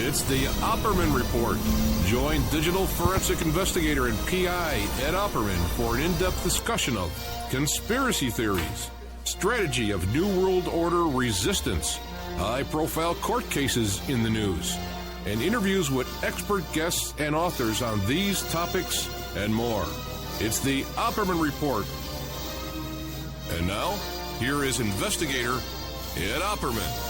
It's the Opperman Report. Join digital forensic investigator and PI Ed Opperman for an in-depth discussion of conspiracy theories, strategy of New World Order resistance, high-profile court cases in the news, and interviews with expert guests and authors on these topics and more. It's the Opperman Report. And now, here is investigator Ed Opperman.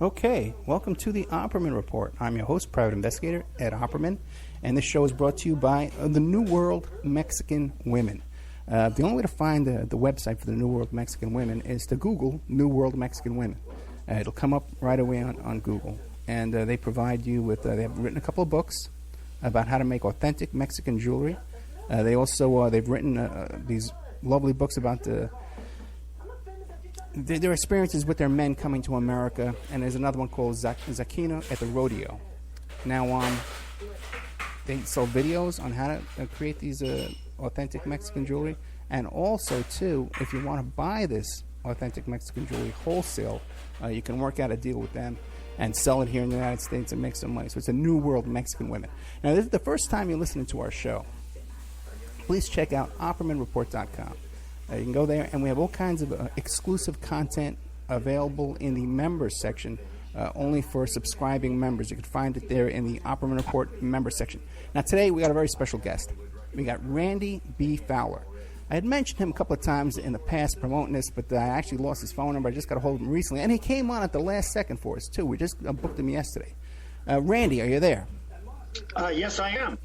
Okay, welcome to the Opperman Report. I'm your host, private investigator Ed Opperman, and this show is brought to you by the New World Mexican Women. The only way to find the website for the New World Mexican Women is to Google New World Mexican Women. It'll come up right away on Google, and they provide you with, they have written a couple of books about how to make authentic Mexican jewelry. They also, they've written these lovely books about their experiences with their men coming to America, and there's another one called Zakina at the Rodeo. Now, they sell videos on how to create these authentic Mexican jewelry, and also, too, if you want to buy this authentic Mexican jewelry wholesale, you can work out a deal with them and sell it here in the United States and make some money. So it's a New World Mexican Women. Now, this is the first time you're listening to our show. Please check out OppermanReport.com. You can go there, and we have all kinds of exclusive content available in the members section, only for subscribing members. You can find it there in the Opperman Report members section. Now, today we got a very special guest. We got Randy B. Fowler. I had mentioned him a couple of times in the past promoting this, but I actually lost his phone number. I just got a hold of him recently, and he came on at the last second for us, too. We just booked him yesterday. Randy, are you there? Yes, I am.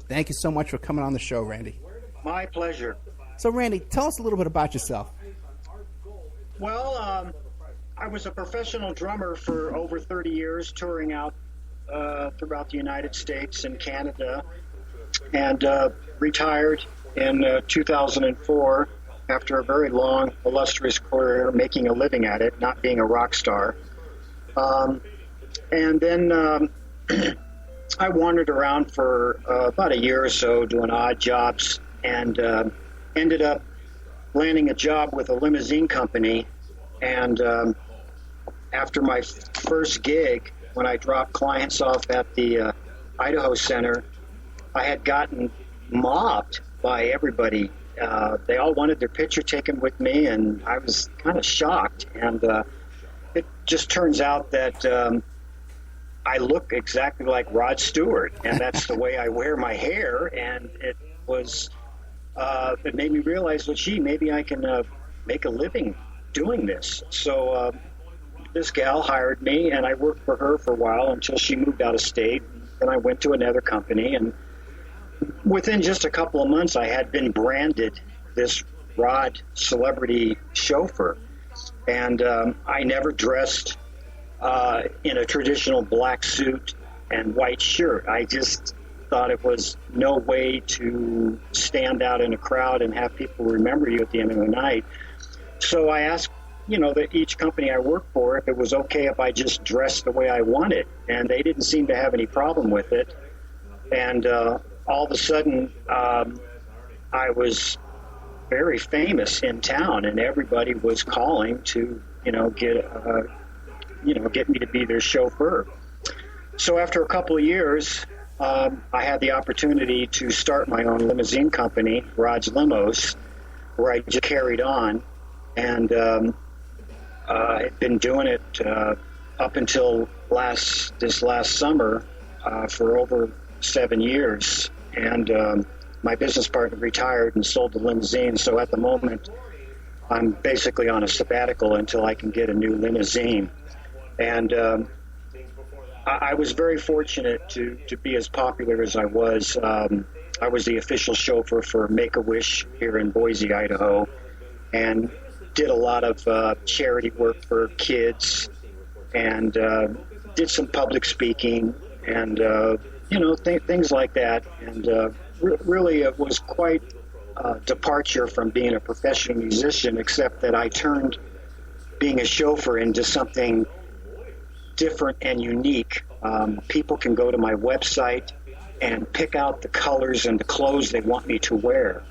Thank you so much for coming on the show, Randy. My pleasure. So, Randy, tell us a little bit about yourself. Well, I was a professional drummer for over 30 years, touring out throughout the United States and Canada, and retired in 2004 after a very long, illustrious career, making a living at it, not being a rock star. And then I wandered around for about a year or so doing odd jobs, and ended up landing a job with a limousine company. And after my first gig, when I dropped clients off at the Idaho Center, I had gotten mobbed by everybody. They all wanted their picture taken with me, and I was kind of shocked. And it just turns out that I look exactly like Rod Stewart, and that's the way I wear my hair. And it was... it made me realize, well, gee, maybe I can make a living doing this. So this gal hired me, and I worked for her for a while until she moved out of state. Then I went to another company, and within just a couple of months, I had been branded this Rod celebrity chauffeur. And I never dressed in a traditional black suit and white shirt. I just thought it was no way to stand out in a crowd and have people remember you at the end of the night. So I asked, each company I worked for, if it was okay if I just dressed the way I wanted, and they didn't seem to have any problem with it. And all of a sudden, I was very famous in town, and everybody was calling to, get me to be their chauffeur. So after a couple of years, I had the opportunity to start my own limousine company, Rod's Limos, where I just carried on, and I'd been doing it up until this last summer for over 7 years. And my business partner retired and sold the limousine, so at the moment I'm basically on a sabbatical until I can get a new limousine. And I was very fortunate to be as popular as I was. I was the official chauffeur for Make-A-Wish here in Boise, Idaho, and did a lot of charity work for kids, and did some public speaking, and things like that. And really, it was quite a departure from being a professional musician, except that I turned being a chauffeur into something different and unique. People can go to my website and pick out the colors and the clothes they want me to wear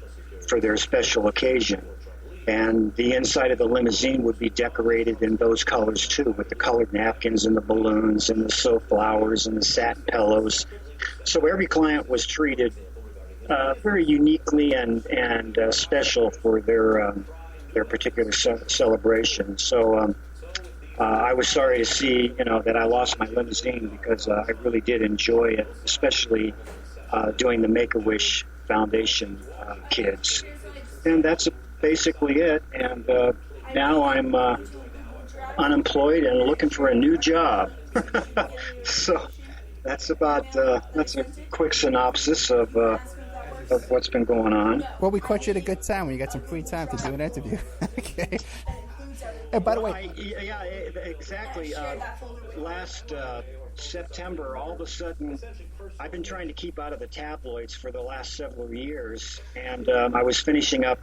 for their special occasion. And the inside of the limousine would be decorated in those colors too, with the colored napkins and the balloons and the silk flowers and the satin pillows. So every client was treated very uniquely and special for their particular celebration. So I was sorry to see, that I lost my limousine, because I really did enjoy it, especially doing the Make-A-Wish Foundation kids. And that's basically it. And now I'm unemployed and looking for a new job. So that's a quick synopsis of what's been going on. Well, we caught you at a good time when you got some free time to do an interview. Okay. And by the way, yeah, exactly. Last September, all of a sudden, I've been trying to keep out of the tabloids for the last several years, and I was finishing up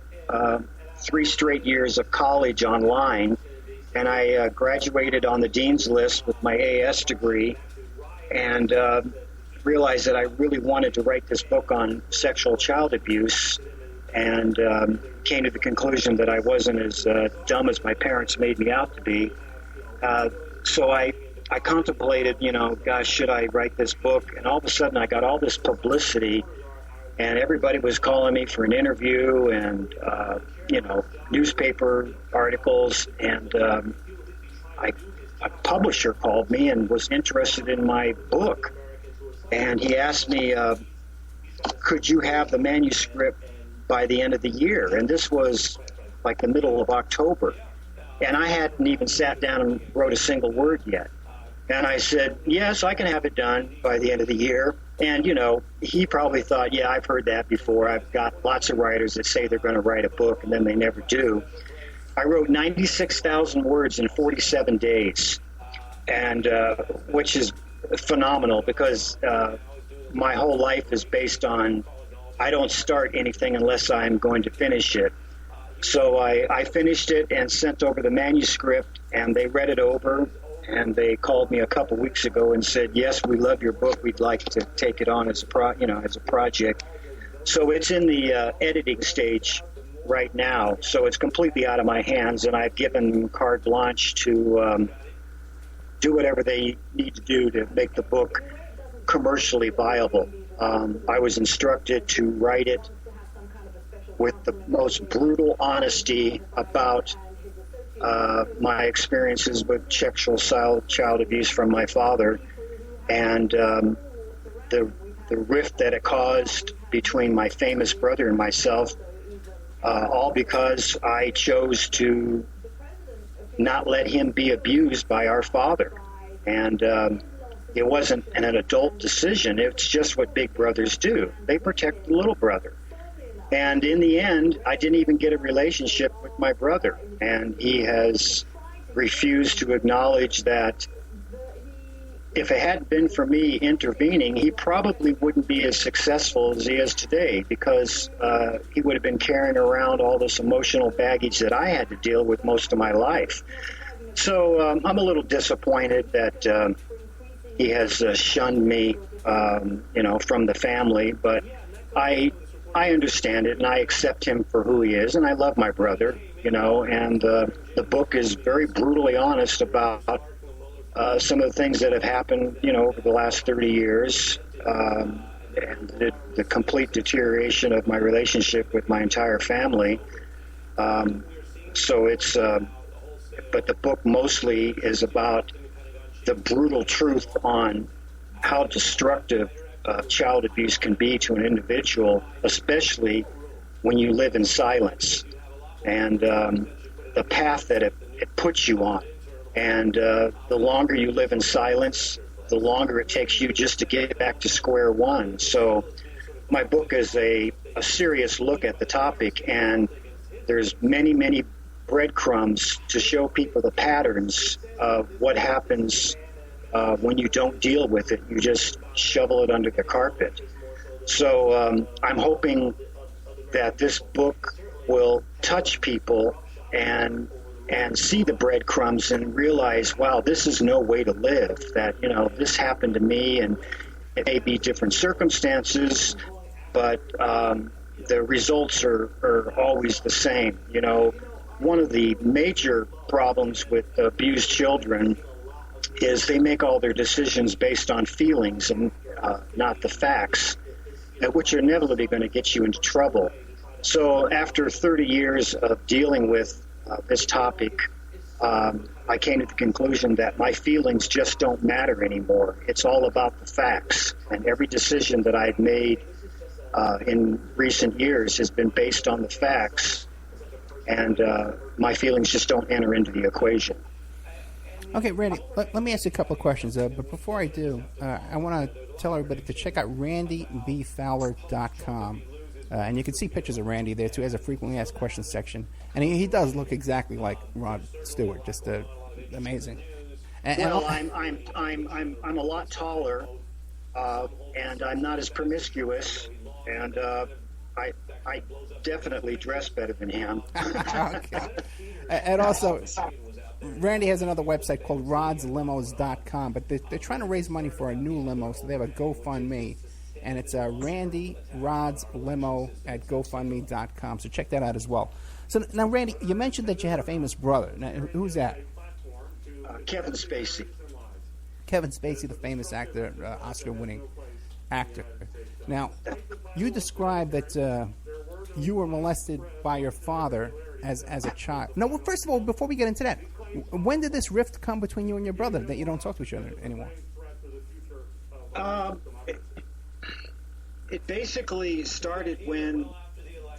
3 straight years of college online, and I graduated on the dean's list with my AS degree, and realized that I really wanted to write this book on sexual child abuse, and came to the conclusion that I wasn't as dumb as my parents made me out to be. So I contemplated, gosh, should I write this book? And all of a sudden I got all this publicity, and everybody was calling me for an interview, and, newspaper articles, and a publisher called me and was interested in my book. And he asked me, could you have the manuscript by the end of the year? And this was like the middle of October. And I hadn't even sat down and wrote a single word yet. And I said, yes, I can have it done by the end of the year. And, he probably thought, yeah, I've heard that before. I've got lots of writers that say they're going to write a book and then they never do. I wrote 96,000 words in 47 days, and which is phenomenal, because my whole life is based on I don't start anything unless I'm going to finish it. So I finished it and sent over the manuscript, and they read it over, and they called me a couple weeks ago and said, yes, we love your book. We'd like to take it on as a project. So it's in the editing stage right now. So it's completely out of my hands, and I've given them carte blanche to do whatever they need to do to make the book commercially viable. I was instructed to write it with the most brutal honesty about my experiences with sexual child abuse from my father, and the rift that it caused between my famous brother and myself, all because I chose to not let him be abused by our father. And it wasn't an adult decision. It's just what big brothers do. They protect the little brother. And in the end, I didn't even get a relationship with my brother. And he has refused to acknowledge that if it hadn't been for me intervening, he probably wouldn't be as successful as he is today, because he would have been carrying around all this emotional baggage that I had to deal with most of my life. So I'm a little disappointed that he has shunned me, from the family, but I understand it, and I accept him for who he is, and I love my brother, and the book is very brutally honest about some of the things that have happened, over the last 30 years, and the complete deterioration of my relationship with my entire family. So it's, but the book mostly is about the brutal truth on how destructive child abuse can be to an individual, especially when you live in silence, and the path that it puts you on. And the longer you live in silence, the longer it takes you just to get back to square one. So my book is a serious look at the topic, and there's many, many breadcrumbs to show people the patterns of what happens when you don't deal with it. You just shovel it under the carpet. So I'm hoping that this book will touch people and see the breadcrumbs and realize, wow, this is no way to live, that, this happened to me, and it may be different circumstances, but the results are always the same. one of the major problems with abused children is they make all their decisions based on feelings and not the facts, which are inevitably going to get you into trouble. So after 30 years of dealing with this topic, I came to the conclusion that my feelings just don't matter anymore. It's all about the facts. And every decision that I've made in recent years has been based on the facts. And my feelings just don't enter into the equation. Okay, Randy, let me ask you a couple of questions. But before I do, I want to tell everybody to check out randybfowler.com. And you can see pictures of Randy there, too. He has a frequently asked questions section. And he does look exactly like Rod Stewart, just amazing. Well, I'm a lot taller, and I'm not as promiscuous, and I definitely dress better than him. Okay. And also, Randy has another website called rodslimos.com, but they're trying to raise money for a new limo, so they have a GoFundMe, and it's Randy Rods Limo at GoFundMe.com, so check that out as well. So now, Randy, you mentioned that you had a famous brother. Now, who's that? Kevin Spacey. Kevin Spacey, the famous actor, Oscar-winning actor. Now, you described that you were molested by your father as a child. No, well, first of all, before we get into that, when did this rift come between you and your brother that you don't talk to each other anymore? It basically started when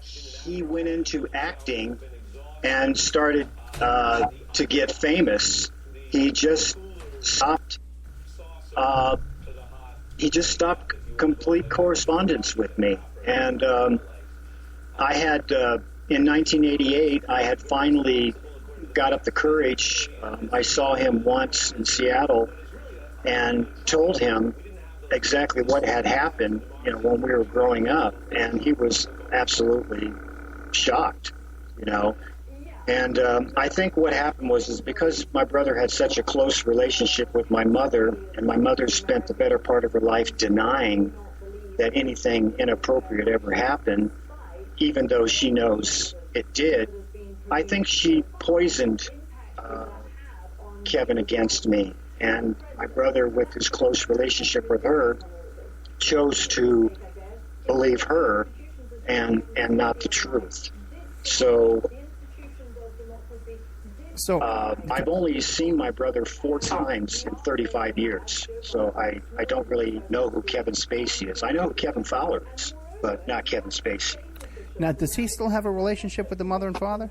he went into acting and started to get famous. He just stopped. Complete correspondence with me, and I had in 1988. I had finally got up the courage. I saw him once in Seattle and told him exactly what had happened, when we were growing up, and he was absolutely shocked, And I think what happened was because my brother had such a close relationship with my mother, and my mother spent the better part of her life denying that anything inappropriate ever happened, even though she knows it did. I think she poisoned Kevin against me, and my brother, with his close relationship with her, chose to believe her and not the truth. So I've only seen my brother 4 times in 35 years, so I don't really know who Kevin Spacey is. I know who Kevin Fowler is, but not Kevin Spacey. Now, does he still have a relationship with the mother and father?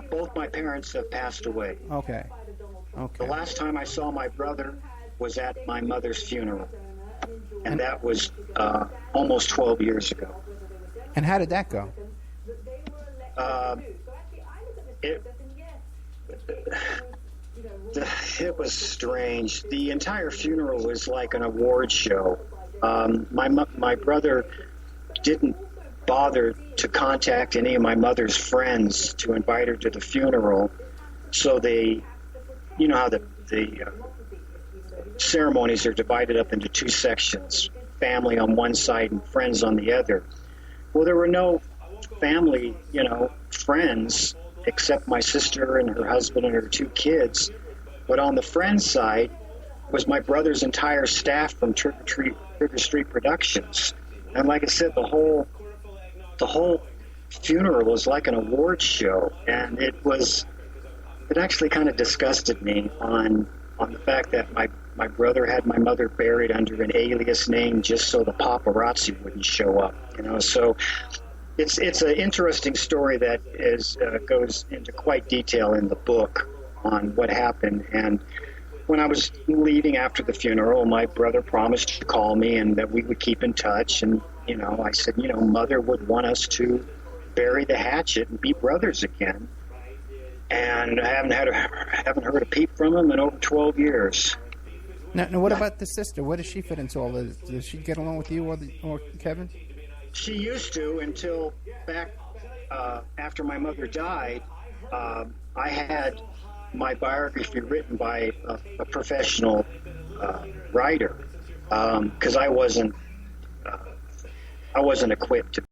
Both my parents have passed away. Okay. The last time I saw my brother was at my mother's funeral, and that was almost 12 years ago. And how did that go? It was strange. The entire funeral was like an award show. My brother didn't bother to contact any of my mother's friends to invite her to the funeral. So you know how the ceremonies are divided up into 2 sections, family on one side and friends on the other. Well, there were no family, friends, except my sister and her husband and her 2 kids. But on the friends side was my brother's entire staff from Trigger Street Productions. And like I said, the whole funeral was like an award show, and it actually kind of disgusted me on the fact that my brother had my mother buried under an alias name just so the paparazzi wouldn't show up. So it's an interesting story that goes into quite detail in the book on what happened. And when I was leaving after the funeral, my brother promised to call me and that we would keep in touch. And I said, Mother would want us to bury the hatchet and be brothers again. And I haven't heard a peep from him in over 12 years. Now, what about the sister? Where does she fit into all this? Does she get along with you or Kevin? She used to, until back after my mother died. I had my biography written by a professional writer because I wasn't equipped to